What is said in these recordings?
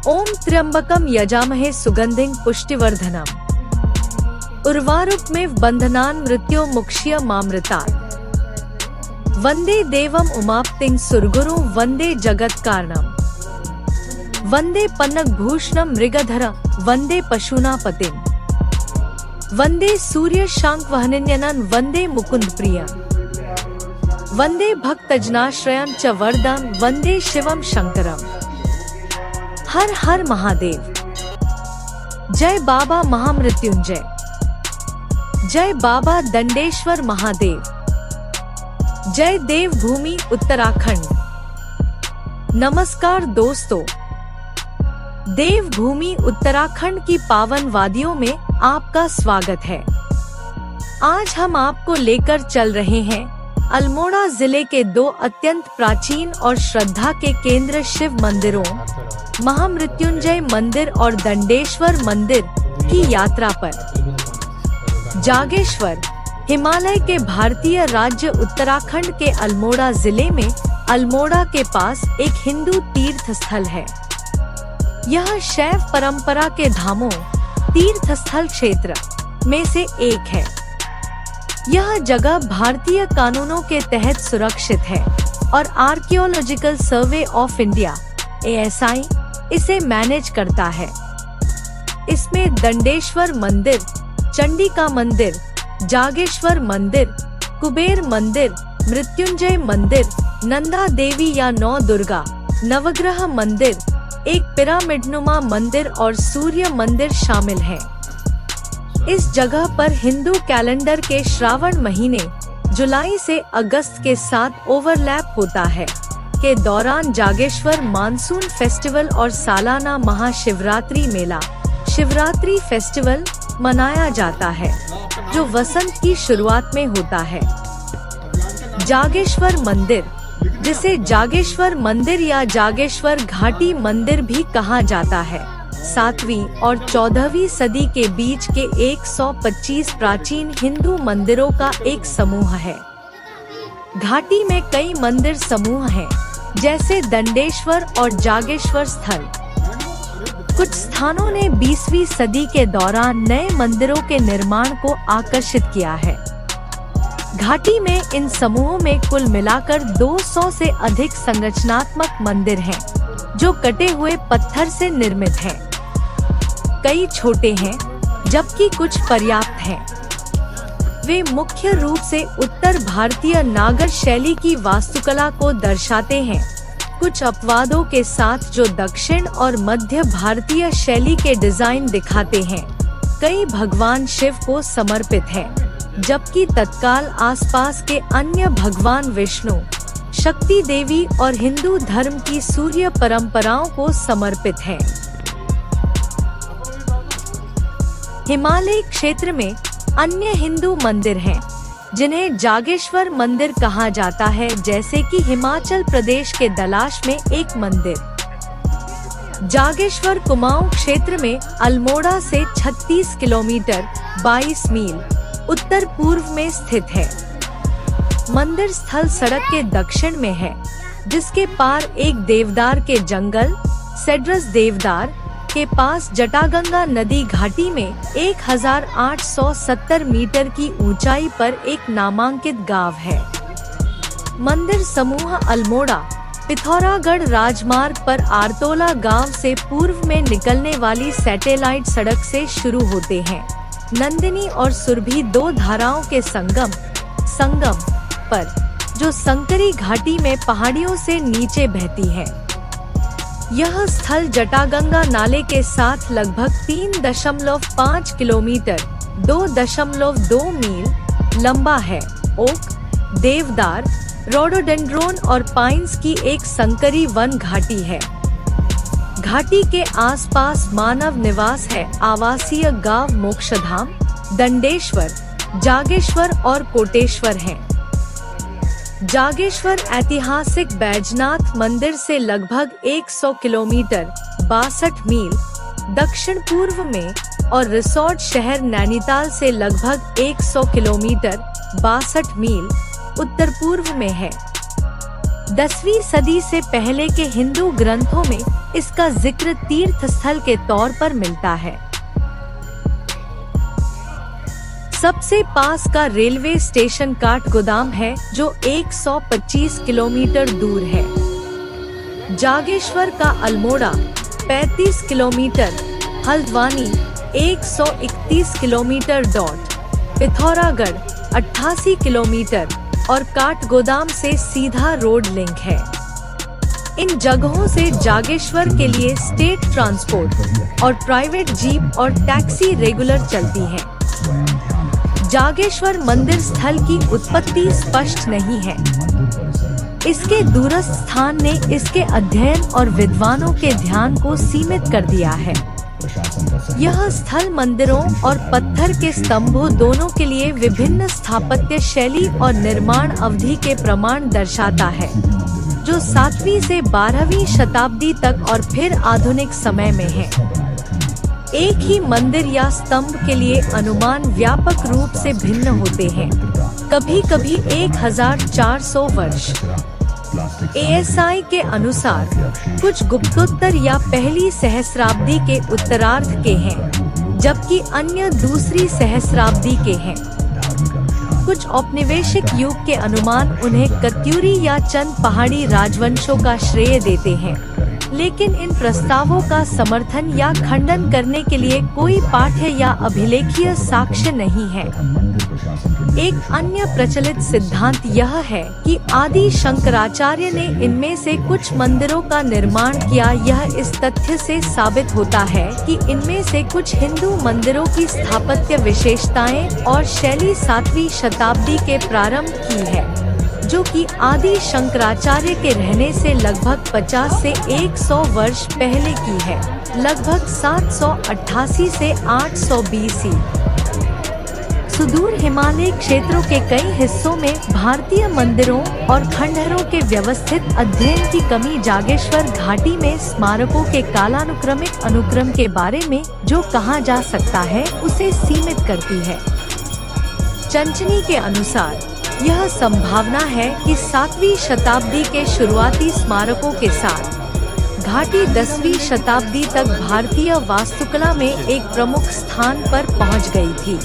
ओम त्र्यंबकम यजामहे सुगंधिं पुष्टिवर्धनम उर्वारुकमेव बंधनान् मृत्योर्मुक्ष्यमामृतात्। वंदे देवम उमापतिं सुरगुरुं वंदे जगत्कारणम्। वंदे पन्नगभूषणं मृगधरं वंदे पशूनापतिं। वंदे सूर्य शांकवहनिन्यनं वंदे मुकुंद प्रियं। वंदे भक्तजनाश्रयं च वरदं वंदे शिवं शंकरम। हर हर महादेव। जय बाबा महामृत्युंजय। जय बाबा दंडेश्वर महादेव। जय देवभूमि उत्तराखंड। नमस्कार दोस्तों, देवभूमि उत्तराखंड की पावन वादियों में आपका स्वागत है। आज हम आपको लेकर चल रहे हैं अल्मोड़ा जिले के दो अत्यंत प्राचीन और श्रद्धा के केंद्र शिव मंदिरों महामृत्युंजय मंदिर और दंडेश्वर मंदिर की यात्रा पर। जागेश्वर हिमालय के भारतीय राज्य उत्तराखंड के अल्मोड़ा जिले में अल्मोड़ा के पास एक हिंदू तीर्थ स्थल है। यह शैव परंपरा के धामों तीर्थ स्थल क्षेत्र में से एक है। यह जगह भारतीय कानूनों के तहत सुरक्षित है और archaeological survey of India (ASI) इसे मैनेज करता है। इसमें दंडेश्वर मंदिर, चंडिका मंदिर, जागेश्वर मंदिर, कुबेर मंदिर, मृत्युंजय मंदिर, नंदा देवी या नौ दुर्गा, नवग्रह मंदिर, एक पिरामिडनुमा मंदिर और सूर्य मंदिर शामिल हैं। इस जगह पर हिंदू कैलेंडर के श्रावण महीने जुलाई से अगस्त के साथ ओवरलैप होता है के दौरान जागेश्वर मानसून फेस्टिवल और सालाना महाशिवरात्रि मेला शिवरात्रि फेस्टिवल मनाया जाता है, जो वसंत की शुरुआत में होता है। जागेश्वर मंदिर, जिसे जागेश्वर मंदिर या जागेश्वर घाटी मंदिर भी कहा जाता है, 7वीं और 14वीं सदी के बीच के 125 प्राचीन हिंदू मंदिरों का एक समूह है। घाटी में कई मंदिर समूह हैं, जैसे दंडेश्वर और जागेश्वर स्थल। कुछ स्थानों ने 20वीं सदी के दौरान नए मंदिरों के निर्माण को आकर्षित किया है। घाटी में इन समूहों में कुल मिलाकर 200 से अधिक संरचनात्मक मंदिर हैं, जो कटे हुए पत्थर से निर्मित हैं। कई छोटे हैं, जबकि कुछ पर्याप्त हैं। वे मुख्य रूप से उत्तर भारतीय नागर शैली की वास्तुकला को दर्शाते हैं, कुछ अपवादों के साथ जो दक्षिण और मध्य भारतीय शैली के डिजाइन दिखाते हैं। कई भगवान शिव को समर्पित हैं, जबकि तत्काल आसपास के अन्य भगवान विष्णु, शक्ति देवी और हिंदू धर्म की सूर्य परंपराओं को समर्पित हैं। हिमालय क्षेत्र में अन्य हिंदू मंदिर हैं, जिन्हें जागेश्वर मंदिर कहा जाता है, जैसे कि हिमाचल प्रदेश के दलाश में एक मंदिर। जागेश्वर कुमाऊं क्षेत्र में अल्मोड़ा से 36 किलोमीटर 22 मील उत्तर पूर्व में स्थित है। मंदिर स्थल सड़क के दक्षिण में है, जिसके पार एक देवदार के जंगल सेड्रस देवदार के पास जटागंगा नदी घाटी में 1870 मीटर की ऊंचाई पर एक नामांकित गांव है। मंदिर समूह अल्मोड़ा पिथौरागढ़ राजमार्ग पर आरतोला गांव से पूर्व में निकलने वाली सैटेलाइट सड़क से शुरू होते हैं। नंदिनी और सुरभि दो धाराओं के संगम पर, जो संकरी घाटी में पहाड़ियों से नीचे बहती है। यह स्थल जटागंगा नाले के साथ लगभग 3.5 किलोमीटर 2.2 मील लंबा है। ओक, देवदार, रोडोडेंड्रोन और पाइन्स की एक संकरी वन घाटी है। घाटी के आसपास मानव निवास है। आवासीय गांव मोक्षधाम, दंडेश्वर, जागेश्वर और कोटेश्वर हैं। जागेश्वर ऐतिहासिक बैजनाथ मंदिर से लगभग 100 किलोमीटर 62 मील दक्षिण पूर्व में और रिसोर्ट शहर नैनीताल से लगभग 100 किलोमीटर 62 मील उत्तर पूर्व में है। 10वीं सदी से पहले के हिंदू ग्रंथों में इसका जिक्र तीर्थ स्थल के तौर पर मिलता है। सबसे पास का रेलवे स्टेशन काठगोदाम है, जो 125 किलोमीटर दूर है। जागेश्वर का Almora 35 kilometre, Haldwani 131 kilometre, Pithoragarh 88 kilometre और काठगोदाम से सीधा रोड लिंक है। इन जगहों से जागेश्वर के लिए स्टेट ट्रांसपोर्ट और प्राइवेट जीप और टैक्सी रेगुलर चलती हैं। जागेश्वर मंदिर स्थल की उत्पत्ति स्पष्ट नहीं है। इसके दूरस्थ स्थान ने इसके अध्ययन और विद्वानों के ध्यान को सीमित कर दिया है। यह स्थल मंदिरों और पत्थर के स्तंभों दोनों के लिए विभिन्न स्थापत्य शैली और निर्माण अवधि के प्रमाण दर्शाता है, जो 7वीं से 12वीं शताब्दी तक और फिर आधुनिक समय में है। एक ही मंदिर या स्तंभ के लिए अनुमान व्यापक रूप से भिन्न होते हैं, कभी-कभी 1400 वर्ष। ASI के अनुसार कुछ गुप्तोत्तर या पहली सहस्राब्दी के उत्तरार्ध के हैं, जबकि अन्य दूसरी सहस्राब्दी के हैं। कुछ औपनिवेशिक युग के अनुमान उन्हें कत्यूरी या चंद पहाड़ी राजवंशों का श्रेय देते हैं, लेकिन इन प्रस्तावों का समर्थन या खंडन करने के लिए कोई पाठ्य या अभिलेखीय साक्ष्य नहीं है। एक अन्य प्रचलित सिद्धांत यह है कि आदि शंकराचार्य ने इनमें से कुछ मंदिरों का निर्माण किया। यह इस तथ्य से साबित होता है कि इनमें से कुछ हिंदू मंदिरों की स्थापत्य विशेषताएं और शैली 7वीं शताब्दी के प्रारंभ की है, जो कि आदि शंकराचार्य के रहने से लगभग 50 से 100 वर्ष पहले की है, लगभग 788 से 800 BC। सुदूर हिमालय क्षेत्रों के कई हिस्सों में भारतीय मंदिरों और खंडहरों के व्यवस्थित अध्ययन की कमी जागेश्वर घाटी में स्मारकों के कालानुक्रमिक अनुक्रम के बारे में जो कहा जा सकता है उसे सीमित करती है। चंचनी के अनुसार यह संभावना है कि 7वीं शताब्दी के शुरुआती स्मारकों के साथ घाटी 10वीं शताब्दी तक भारतीय वास्तुकला में एक प्रमुख स्थान पर पहुंच गई थी।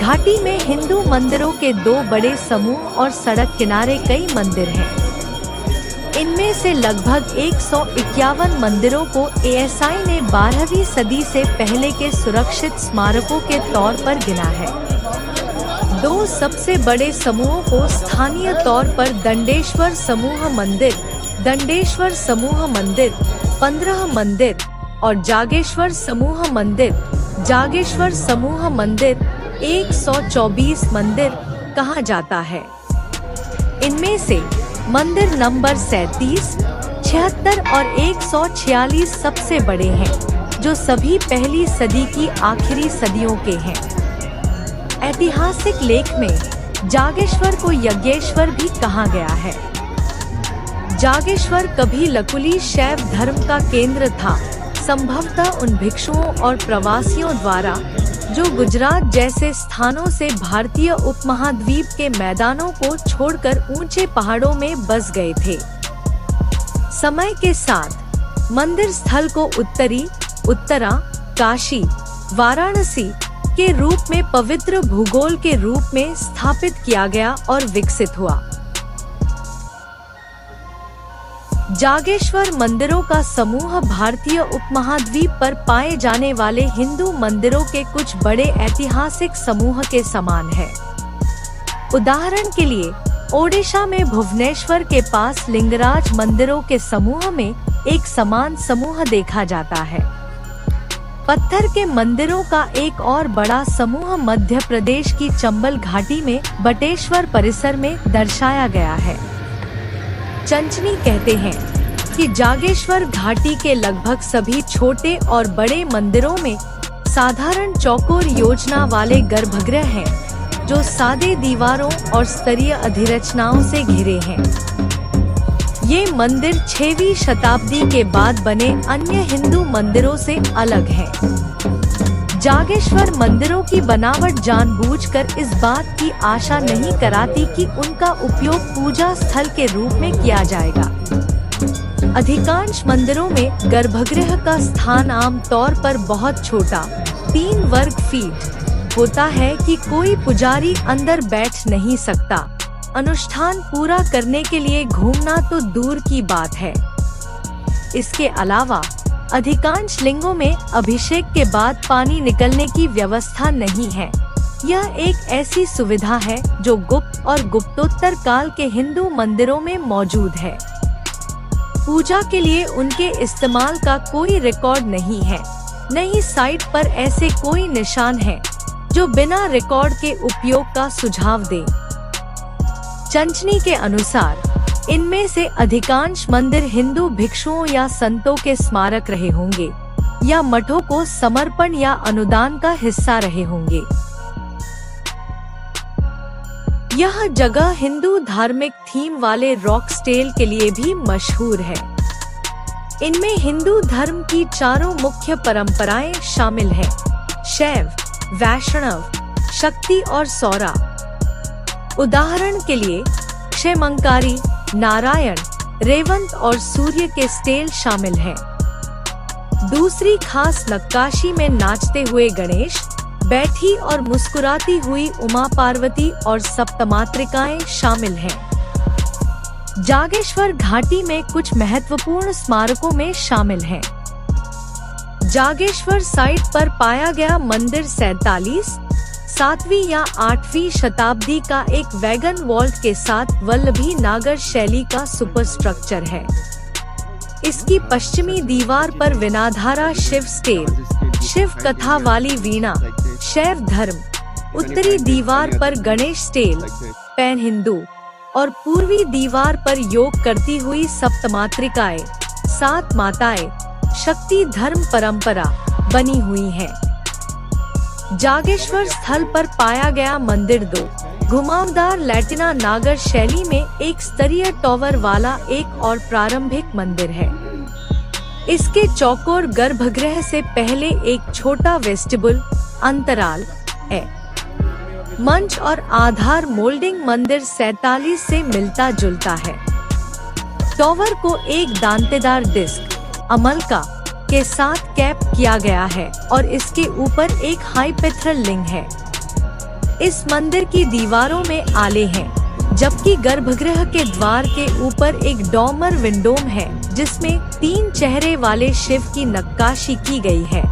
घाटी में हिंदू मंदिरों के 2 बड़े समूह और सड़क किनारे कई मंदिर हैं। इनमें से लगभग 151 मंदिरों को ASI ने 12वीं सदी से पहले के सुरक्षित स्मारकों के तौर पर गिना है। 2 सबसे बड़े समूहों को स्थानीय तौर पर दंडेश्वर समूह मंदिर, दंडेश्वर समूह मंदिर, 15 मंदिर और जागेश्वर समूह मंदिर, जागेश्वर समूह मंदिर, 124 मंदिर कहा जाता है। इनमें से मंदिर नंबर 37, 76 और 146 सबसे बड़े हैं, जो सभी पहली सदी की आखिरी सदियों के हैं। ऐतिहासिक लेख में जागेश्वर को यज्ञेश्वर भी कहा गया है। जागेश्वर कभी लकुली शैव धर्म का केंद्र था, संभवतः उन भिक्षुओं और प्रवासियों द्वारा जो गुजरात जैसे स्थानों से भारतीय उपमहाद्वीप के मैदानों को छोड़कर ऊंचे पहाड़ों में बस गए थे। समय के साथ मंदिर स्थल को उत्तरा, काशी, वाराणसी के रूप में पवित्र भूगोल के रूप में स्थापित किया गया और विकसित हुआ। जागेश्वर मंदिरों का समूह भारतीय उपमहाद्वीप पर पाए जाने वाले हिंदू मंदिरों के कुछ बड़े ऐतिहासिक समूह के समान है। उदाहरण के लिए ओडिशा में भुवनेश्वर के पास लिंगराज मंदिरों के समूह में एक समान समूह देखा जाता है। पत्थर के मंदिरों का एक और बड़ा समूह मध्य प्रदेश की चंबल घाटी में बटेश्वर परिसर में दर्शाया गया है। चंचनी कहते हैं कि जागेश्वर घाटी के लगभग सभी छोटे और बड़े मंदिरों में साधारण चौकोर योजना वाले गर्भगृह हैं, जो सादे दीवारों और स्तरीय अधिरचनाओं से घिरे हैं। ये मंदिर 6वीं शताब्दी के बाद बने अन्य हिंदू मंदिरों से अलग हैं। जागेश्वर मंदिरों की बनावट जानबूझकर इस बात की आशा नहीं कराती कि उनका उपयोग पूजा स्थल के रूप में किया जाएगा। अधिकांश मंदिरों में गर्भगृह का स्थान आम तौर पर बहुत छोटा 3 वर्ग फीट होता है कि कोई पुजारी अंदर बैठ नहीं सकता। अनुष्ठान पूरा करने के लिए घूमना तो दूर की बात है। इसके अलावा अधिकांश लिंगों में अभिषेक के बाद पानी निकलने की व्यवस्था नहीं है। यह एक ऐसी सुविधा है जो गुप्त और गुप्तोत्तर काल के हिंदू मंदिरों में मौजूद है। पूजा के लिए उनके इस्तेमाल का कोई रिकॉर्ड नहीं है, न ही साइट पर ऐसे कोई निशान है जो बिना रिकॉर्ड के उपयोग का सुझाव दे। चंचनी के अनुसार इनमें से अधिकांश मंदिर हिंदू भिक्षुओं या संतों के स्मारक रहे होंगे या मठों को समर्पण या अनुदान का हिस्सा रहे होंगे। यह जगह हिंदू धार्मिक थीम वाले रॉक स्टेल के लिए भी मशहूर है। इनमें हिंदू धर्म की 4 मुख्य परंपराएं शामिल हैं: शैव, वैष्णव, शक्ति और सौरा। उदाहरण के लिए क्षेमंकारी, नारायण, रेवंत और सूर्य के स्टेल शामिल हैं। दूसरी खास नक्काशी में नाचते हुए गणेश, बैठी और मुस्कुराती हुई उमा पार्वती और सप्तमातृकाएं शामिल हैं। जागेश्वर घाटी में कुछ महत्वपूर्ण स्मारकों में शामिल हैं। जागेश्वर साइट पर पाया गया मंदिर 47 7वीं या 8वीं शताब्दी का एक वैगन वॉल्ट के साथ वल्लभी नागर शैली का सुपरस्ट्रक्चर है। इसकी पश्चिमी दीवार पर विनाधारा शिव स्टेल, शिव कथा वाली वीणा, शैव धर्म, उत्तरी दीवार पर गणेश स्टेल, पैन हिंदू और पूर्वी दीवार पर योग करती हुई सप्तमातृकाएं, 7 माताएं, शक्ति धर्म परंपरा बनी हुई है। जागेश्वर स्थल पर पाया गया मंदिर 2 घुमावदार लैटिना नागर शैली में एक स्तरीय टॉवर वाला एक और प्रारंभिक मंदिर है। इसके चौकोर गर्भगृह से पहले एक छोटा वेस्टिबुल, अंतराल है। मंच और आधार मोल्डिंग मंदिर 47 से मिलता जुलता है। टॉवर को एक दांतेदार डिस्क, अमलका के साथ कैप किया गया है और इसके ऊपर एक हाईपेथरल लिंग है। इस मंदिर की दीवारों में आले हैं, जबकि गर्भगृह के द्वार के ऊपर एक डॉमर विंडोम है जिसमें 3 चेहरे वाले शिव की नक्काशी की गई है।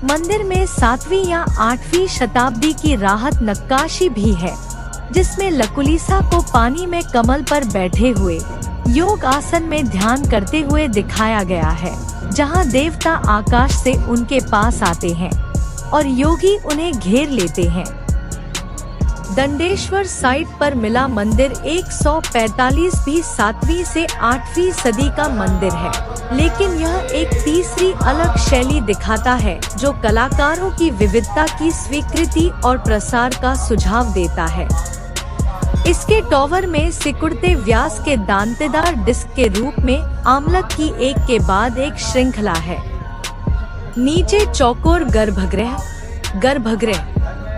मंदिर में 7वीं या 8वीं शताब्दी की राहत नक्काशी भी है, जिसमें लकुलिसा को पानी में कमल पर बैठे हुए योग आसन में ध्यान करते हुए दिखाया गया है, जहां देवता आकाश से उनके पास आते हैं और योगी उन्हें घेर लेते हैं। दंडेश्वर साइट पर मिला मंदिर 145 भी 7वीं से 8वीं सदी का मंदिर है, लेकिन यह एक तीसरी अलग शैली दिखाता है जो कलाकारों की विविधता की स्वीकृति और प्रसार का सुझाव देता है। इसके टॉवर में सिकुड़ते व्यास के दांतेदार डिस्क के रूप में आमलक की एक के बाद एक श्रृंखला है। नीचे चौकोर गर्भगृह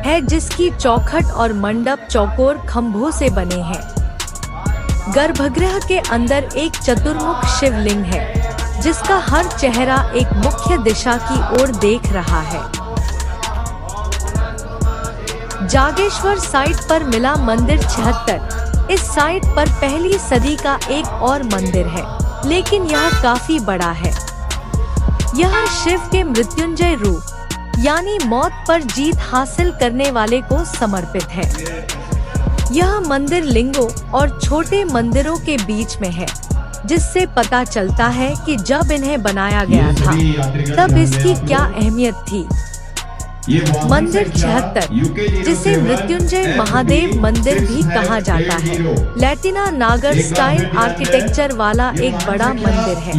है जिसकी चौखट और मंडप चौकोर खंभों से बने हैं। गर्भगृह के अंदर एक चतुर्मुख शिवलिंग है जिसका हर चेहरा एक मुख्य दिशा की ओर देख रहा है। जागेश्वर साइट पर मिला मंदिर 76 इस साइट पर पहली सदी का एक और मंदिर है, लेकिन यह काफी बड़ा है। यह शिव के मृत्युंजय रूप यानी मौत पर जीत हासिल करने वाले को समर्पित है। यह मंदिर लिंगों और छोटे मंदिरों के बीच में है, जिससे पता चलता है कि जब इन्हें बनाया गया था तब इसकी क्या अहमियत थी। मंदिर 76 जिसे मृत्युंजय महादेव मंदिर भी कहा जाता है, लैटिना नागर स्टाइल आर्किटेक्चर वाला एक बड़ा मंदिर है।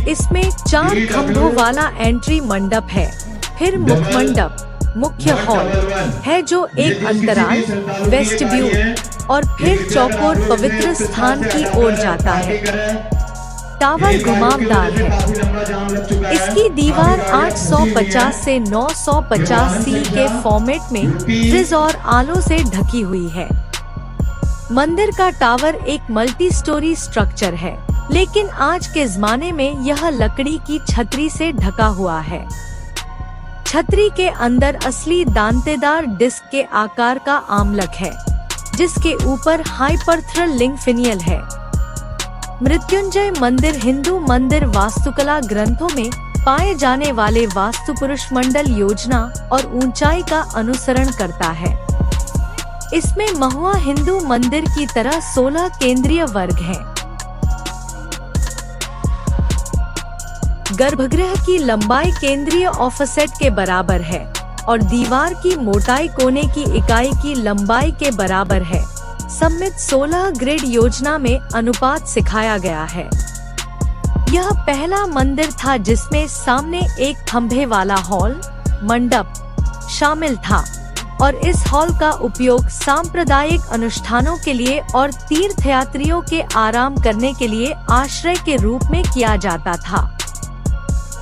इसमें 4 खंभों वाला एंट्री मंडप है, फिर मुखमंडप, मुख्य हॉल है जो एक अंतराल, वेस्टिब्यूल और फिर चौकोर पवित्र स्थान की ओर जाता है। टावर घुमावदार है। इसकी दीवार 850 से 950 सील के फॉर्मेट में फ्रिज और आलों से ढकी हुई है। मंदिर का टावर एक मल्टी स्टोरी स्ट्रक्चर है, लेकिन आज के ज़माने में यह लकड़ी की छतरी से ढका हुआ है। छतरी के अंदर असली दांतेदार डिस्क के आकार का आमलक है, जिसके ऊपर हाइपरथ्रल लिंग फिनियल है। मृत्युंजय मंदिर हिंदू मंदिर वास्तुकला ग्रंथों में पाए जाने वाले वास्तुपुरुष मंडल योजना और ऊंचाई का अनुसरण करता है। इसमें महुआ हिंदू मंदिर की तरह 16 केंद्रीय वर्ग हैं। गर्भगृह की लंबाई केंद्रीय ऑफसेट के बराबर है और दीवार की मोटाई कोने की इकाई की लंबाई के बराबर है। सम्मित 16 ग्रिड योजना में अनुपात सिखाया गया है। यह पहला मंदिर था जिसमें सामने एक खंभे वाला हॉल मंडप शामिल था और इस हॉल का उपयोग सांप्रदायिक अनुष्ठानों के लिए और तीर्थयात्रियों के आराम करने के लिए आश्रय के रूप में किया जाता था।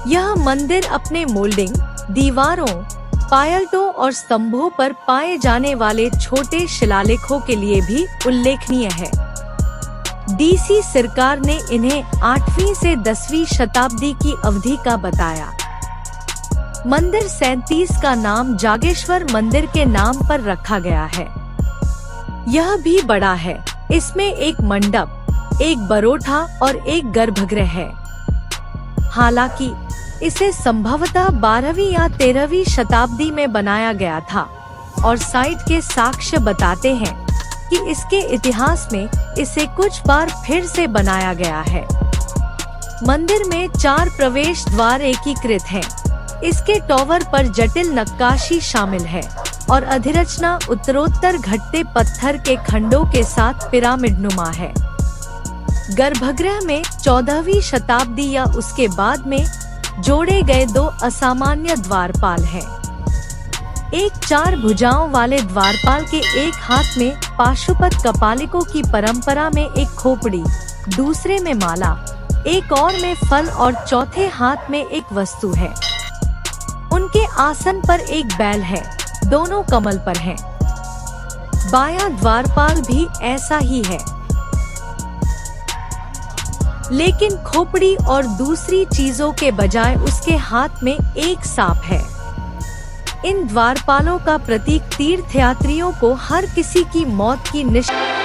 यह मंदिर अपने मोल्डिंग, दीवारों, पायलटों और स्तंभों पर पाए जाने वाले छोटे शिलालेखों के लिए भी उल्लेखनीय है। डीसी सरकार ने इन्हें 8वीं से 10वीं शताब्दी की अवधि का बताया। मंदिर 37 का नाम जागेश्वर मंदिर के नाम पर रखा गया है। यह भी बड़ा है। इसमें एक मंडप, एक बरोठा और एक गर्भगृह है। हालांकि इसे संभवतः 12वीं या 13वीं शताब्दी में बनाया गया था और साइट के साक्ष्य बताते हैं कि इसके इतिहास में इसे कुछ बार फिर से बनाया गया है। मंदिर में 4 प्रवेश द्वार एकीकृत हैं। इसके टॉवर पर जटिल नक्काशी शामिल है और अधिरचना उत्तरोत्तर घटते पत्थर के खंडों के साथ पिरामिडनुमा है। गर्भगृह में 14वीं शताब्दी या उसके बाद में जोड़े गए 2 असामान्य द्वारपाल हैं। एक 4 भुजाओं वाले द्वारपाल के एक हाथ में पाशुपत कपालिकों की परंपरा में एक खोपड़ी, दूसरे में माला, एक और में फल और चौथे हाथ में एक वस्तु है। उनके आसन पर एक बैल है, दोनों कमल पर हैं। बायां द्वारपाल भी ऐसा ही है, लेकिन खोपड़ी और दूसरी चीजों के बजाय उसके हाथ में एक सांप है। इन द्वारपालों का प्रतीक तीर्थयात्रियों को हर किसी की मौत की निश्चित